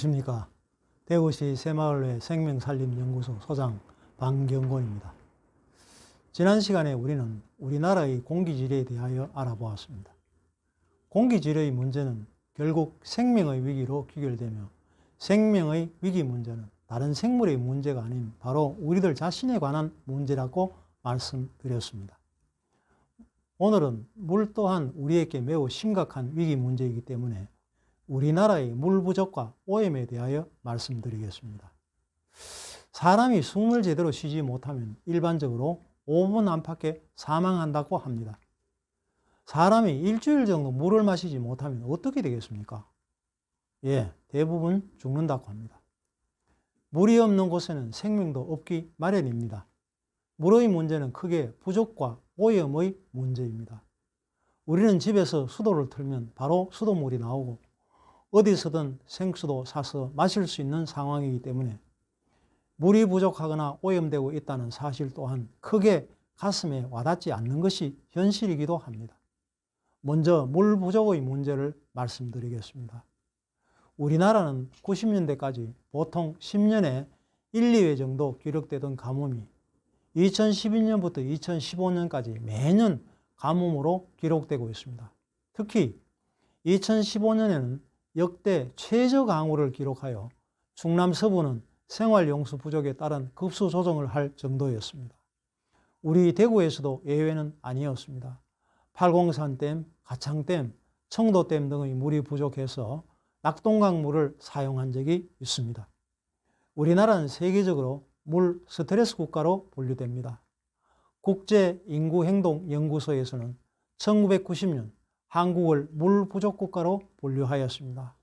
안녕하십니까. 대구시 새마을회 생명살림연구소 소장 방경곤입니다. 지난 시간에 우리는 우리나라의 공기질에 대하여 알아보았습니다. 공기질의 문제는 결국 생명의 위기로 귀결되며 생명의 위기 문제는 다른 생물의 문제가 아닌 바로 우리들 자신에 관한 문제라고 말씀드렸습니다. 오늘은 물 또한 우리에게 매우 심각한 위기 문제이기 때문에 우리나라의 물 부족과 오염에 대하여 말씀드리겠습니다. 사람이 숨을 제대로 쉬지 못하면 일반적으로 5분 안팎에 사망한다고 합니다. 사람이 일주일 정도 물을 마시지 못하면 어떻게 되겠습니까? 대부분 죽는다고 합니다. 물이 없는 곳에는 생명도 없기 마련입니다. 물의 문제는 크게 부족과 오염의 문제입니다. 우리는 집에서 수도를 틀면 바로 수돗물이 나오고 어디서든 생수도 사서 마실 수 있는 상황이기 때문에 물이 부족하거나 오염되고 있다는 사실 또한 크게 가슴에 와닿지 않는 것이 현실이기도 합니다. 먼저 물 부족의 문제를 말씀드리겠습니다. 우리나라는 90년대까지 보통 10년에 1, 2회 정도 기록되던 가뭄이 2012년부터 2015년까지 매년 가뭄으로 기록되고 있습니다. 특히 2015년에는 역대 최저 강우를 기록하여 충남 서부는 생활용수 부족에 따른 급수 조정을 할 정도였습니다. 우리 대구에서도 예외는 아니었습니다. 팔공산댐, 가창댐, 청도댐 등의 물이 부족해서 낙동강 물을 사용한 적이 있습니다. 우리나라는 세계적으로 물 스트레스 국가로 분류됩니다. 국제인구행동연구소에서는 1990년 한국을 물 부족 국가로 분류하였습니다.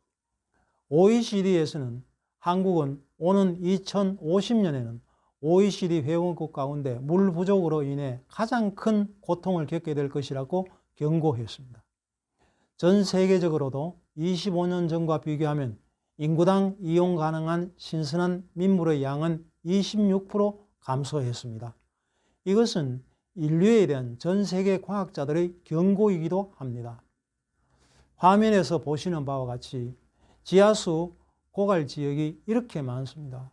OECD에서는 한국은 오는 2050년에는 OECD 회원국 가운데 물 부족으로 인해 가장 큰 고통을 겪게 될 것이라고 경고했습니다. 전 세계적으로도 25년 전과 비교하면 인구당 이용 가능한 신선한 민물의 양은 26% 감소했습니다. 이것은 인류에 대한 전 세계 과학자들의 경고이기도 합니다. 화면에서 보시는 바와 같이 지하수 고갈 지역이 이렇게 많습니다.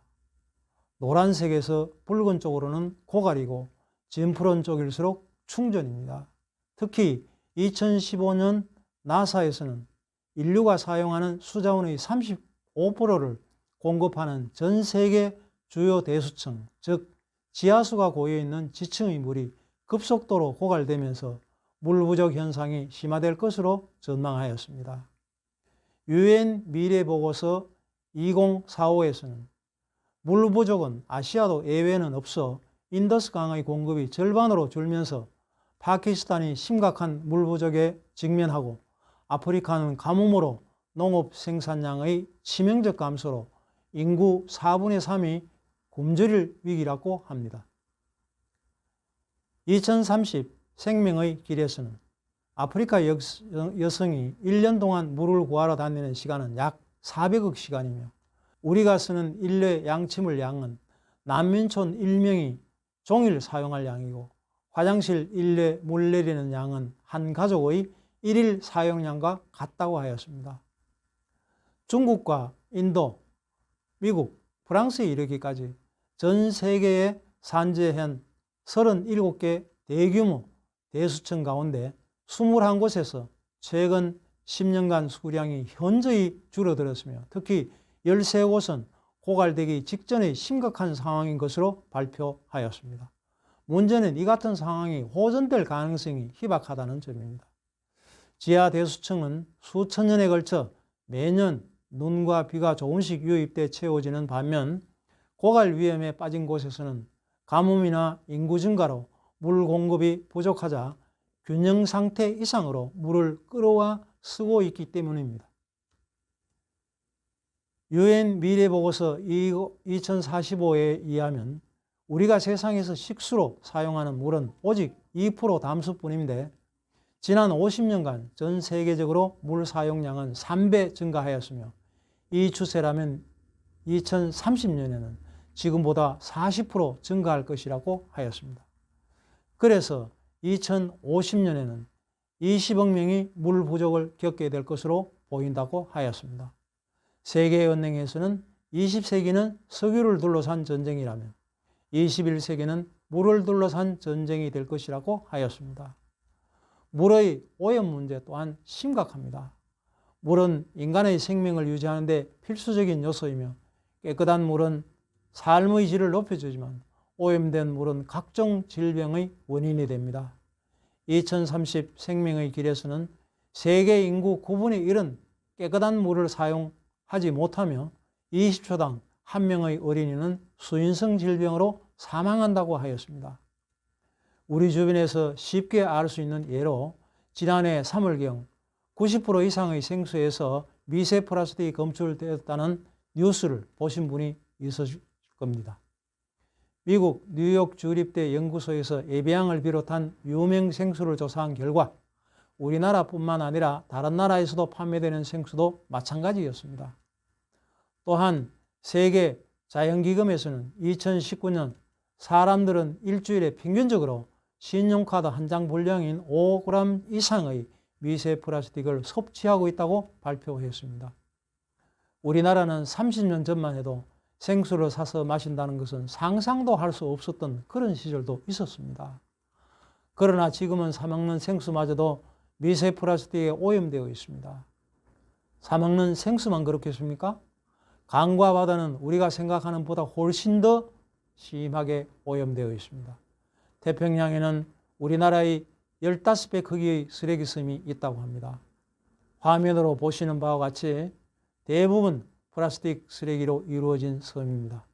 노란색에서 붉은 쪽으로는 고갈이고 진푸른 쪽일수록 충전입니다. 특히 2015년 나사에서는 인류가 사용하는 수자원의 35%를 공급하는 전 세계 주요 대수층, 즉 지하수가 고여있는 지층의 물이 급속도로 고갈되면서 물 부족 현상이 심화될 것으로 전망하였습니다. UN 미래보고서 2045에서는 물 부족은 아시아도 예외는 없어 인더스 강의 공급이 절반으로 줄면서 파키스탄이 심각한 물 부족에 직면하고 아프리카는 가뭄으로 농업 생산량의 치명적 감소로 인구 4분의 3이 굶주릴 위기라고 합니다. 2030 생명의 길에서는 아프리카 여성이 1년 동안 물을 구하러 다니는 시간은 약 400억 시간이며 우리가 쓰는 일회 양침을 양은 난민촌 1명이 종일 사용할 양이고 화장실 일회 물 내리는 양은 한 가족의 1일 사용량과 같다고 하였습니다. 중국과 인도, 미국, 프랑스에 이르기까지 전 세계에 산재한 37개 대규모 대수층 가운데 21곳에서 최근 10년간 수량이 현저히 줄어들었으며 특히 13곳은 고갈되기 직전의 심각한 상황인 것으로 발표하였습니다. 문제는 이 같은 상황이 호전될 가능성이 희박하다는 점입니다. 지하 대수층은 수천 년에 걸쳐 매년 눈과 비가 조금씩 유입돼 채워지는 반면 고갈 위험에 빠진 곳에서는 가뭄이나 인구 증가로 물 공급이 부족하자 균형 상태 이상으로 물을 끌어와 쓰고 있기 때문입니다. UN 미래보고서 2045에 의하면 우리가 세상에서 식수로 사용하는 물은 오직 2% 담수뿐인데 지난 50년간 전 세계적으로 물 사용량은 3배 증가하였으며 이 추세라면 2030년에는 지금보다 40% 증가할 것이라고 하였습니다. 그래서 2050년에는 20억 명이 물 부족을 겪게 될 것으로 보인다고 하였습니다. 세계연맹에서는 20세기는 석유를 둘러싼 전쟁이라면 21세기는 물을 둘러싼 전쟁이 될 것이라고 하였습니다. 물의 오염 문제 또한 심각합니다. 물은 인간의 생명을 유지하는 데 필수적인 요소이며 깨끗한 물은 삶의 질을 높여주지만 오염된 물은 각종 질병의 원인이 됩니다. 2030 생명의 길에서는 세계 인구 9분의 1은 깨끗한 물을 사용하지 못하며 20초당 1명의 어린이는 수인성 질병으로 사망한다고 하였습니다. 우리 주변에서 쉽게 알 수 있는 예로 지난해 3월경 90% 이상의 생수에서 미세 플라스틱이 검출되었다는 뉴스를 보신 분이 있으실 겁니다. 미국 뉴욕 주립대 연구소에서 에비앙을 비롯한 유명 생수를 조사한 결과 우리나라뿐만 아니라 다른 나라에서도 판매되는 생수도 마찬가지였습니다. 또한 세계 자연기금에서는 2019년 사람들은 일주일에 평균적으로 신용카드 한 장 분량인 5g 이상의 미세 플라스틱을 섭취하고 있다고 발표했습니다. 우리나라는 30년 전만 해도 생수를 사서 마신다는 것은 상상도 할 수 없었던 그런 시절도 있었습니다. 그러나 지금은 사먹는 생수마저도 미세 플라스틱에 오염되어 있습니다. 사먹는 생수만 그렇겠습니까? 강과 바다는 우리가 생각하는 것보다 훨씬 더 심하게 오염되어 있습니다. 태평양에는 우리나라의 15배 크기의 쓰레기섬이 있다고 합니다. 화면으로 보시는 바와 같이 대부분 플라스틱 쓰레기로 이루어진 섬입니다.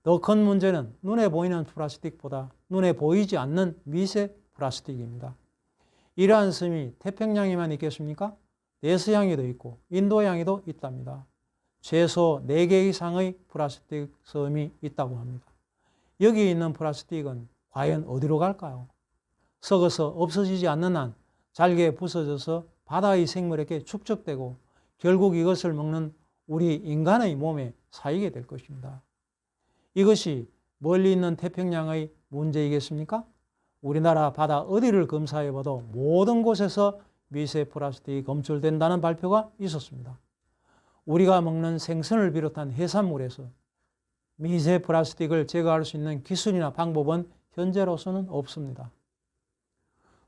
더 큰 문제는 눈에 보이는 플라스틱보다 눈에 보이지 않는 미세 플라스틱입니다. 이러한 섬이 태평양에만 있겠습니까? 내서양에도 있고 인도양에도 있답니다. 최소 4개 이상의 플라스틱 섬이 있다고 합니다. 여기 있는 플라스틱은 과연 어디로 갈까요? 썩어서 없어지지 않는 한 잘게 부서져서 바다의 생물에게 축적되고 결국 이것을 먹는 우리 인간의 몸에 쌓이게 될 것입니다. 이것이 멀리 있는 태평양의 문제이겠습니까? 우리나라 바다 어디를 검사해봐도 모든 곳에서 미세 플라스틱이 검출된다는 발표가 있었습니다. 우리가 먹는 생선을 비롯한 해산물에서 미세 플라스틱을 제거할 수 있는 기술이나 방법은 현재로서는 없습니다.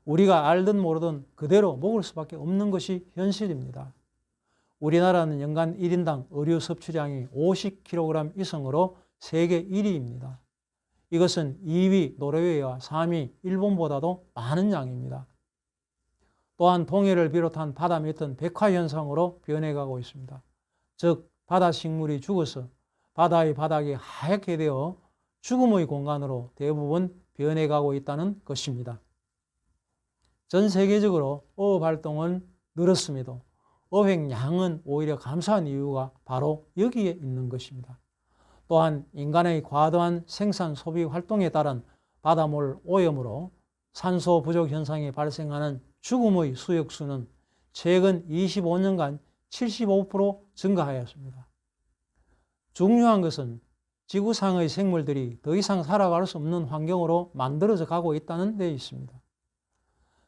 우리가 알든 모르든 그대로 먹을 수밖에 없는 것이 현실입니다. 우리나라는 연간 1인당 의류 섭취량이 50kg 이상으로 세계 1위입니다. 이것은 2위 노르웨이와 3위 일본보다도 많은 양입니다. 또한 동해를 비롯한 바다 밑은 백화현상으로 변해가고 있습니다. 즉 바다 식물이 죽어서 바다의 바닥이 하얗게 되어 죽음의 공간으로 대부분 변해가고 있다는 것입니다. 전 세계적으로 어업 활동은 늘었음에도 어획량은 오히려 감소한 이유가 바로 여기에 있는 것입니다. 또한 인간의 과도한 생산 소비 활동에 따른 바다물 오염으로 산소 부족 현상이 발생하는 죽음의 수역수는 최근 25년간 75% 증가하였습니다. 중요한 것은 지구상의 생물들이 더 이상 살아갈 수 없는 환경으로 만들어져 가고 있다는 데 있습니다.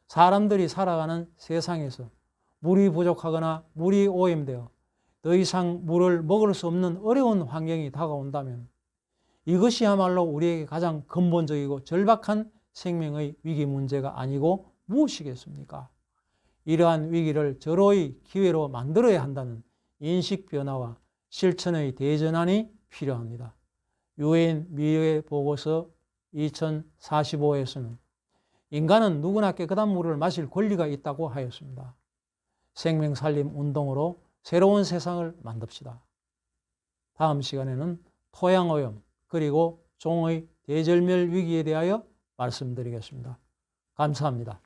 사람들이 살아가는 세상에서 물이 부족하거나 물이 오염되어 더 이상 물을 먹을 수 없는 어려운 환경이 다가온다면 이것이야말로 우리에게 가장 근본적이고 절박한 생명의 위기 문제가 아니고 무엇이겠습니까? 이러한 위기를 절호의 기회로 만들어야 한다는 인식 변화와 실천의 대전환이 필요합니다. 유엔 미래 보고서 2045에서는 인간은 누구나 깨끗한 물을 마실 권리가 있다고 하였습니다. 생명살림 운동으로 새로운 세상을 만듭시다. 다음 시간에는 토양오염 그리고 종의 대절멸 위기에 대하여 말씀드리겠습니다. 감사합니다.